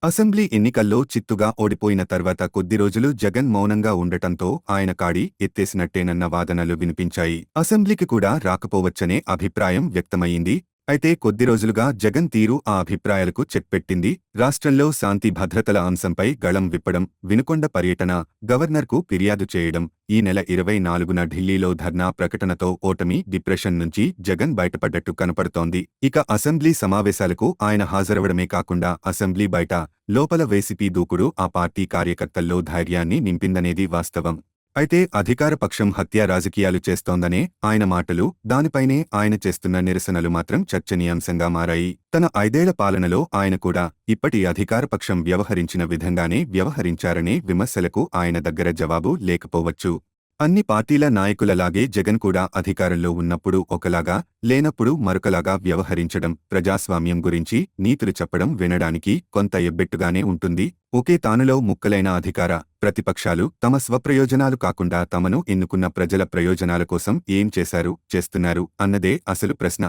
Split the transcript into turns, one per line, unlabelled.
Assembly ఎన్నికల్లో చిత్తుగా ఓడిపోయిన తర్వాత కొద్ది రోజులు జగన్ మౌనంగా ఉండటంతో ఆయన కాడి ఎత్తేసినట్టేనన్న వాదనలు వినిపించాయి. అసెంబ్లీకి కూడా రాకపోవచ్చనే అభిప్రాయం వ్యక్తమయ్యింది. అయితే కొద్ది రోజులుగా జగన్ తీరు ఆ అభిప్రాయాలకు చెక్ పెట్టింది. రాష్ట్రంలో శాంతి భద్రతల అంశంపై గళం విప్పడం, వినుకొండ పర్యటన, గవర్నర్కు ఫిర్యాదు చేయడం, ఈ నెల 24న ఢిల్లీలో ధర్నా ప్రకటనతో ఓటమి, డిప్రెషన్ నుంచి జగన్ బయటపడ్డట్టు కనపడుతోంది. ఇక అసెంబ్లీ సమావేశాలకు ఆయన హాజరవడమే కాకుండా అసెంబ్లీ బయట, లోపల వైసీపీ దూకుడు ఆ పార్టీ కార్యకర్తల్లో ధైర్యాన్ని నింపిందనేది వాస్తవం. అయితే అధికార పక్షం హత్యా రాజకీయాలు చేస్తోందనే ఆయన మాటలు, దానిపైనే ఆయన చేస్తున్న నిరసనలు మాత్రం చర్చనీయాంశంగా మారాయి. తన 5 ఏళ్ల పాలనలో ఆయన కూడా ఇప్పటి అధికారపక్షం వ్యవహరించిన విధంగానే వ్యవహరించారనే విమర్శలకు ఆయన దగ్గర జవాబు లేకపోవచ్చు. అన్ని పార్టీల నాయకులలాగే జగన్ కూడా అధికారంలో ఉన్నప్పుడు ఒకలాగా, లేనప్పుడు మరొకలాగా వ్యవహరించడం, ప్రజాస్వామ్యం గురించి నీతులు చెప్పడం వినడానికి కొంత ఎబ్బెట్టుగానే ఉంటుంది. ఒకే తానులో ముక్కలైన అధికార, ప్రతిపక్షాలు తమ స్వప్రయోజనాలు కాకుండా తమను ఎన్నుకున్న ప్రజల ప్రయోజనాల కోసం ఏం చేశారు, చేస్తున్నారు అన్నదే అసలు ప్రశ్న.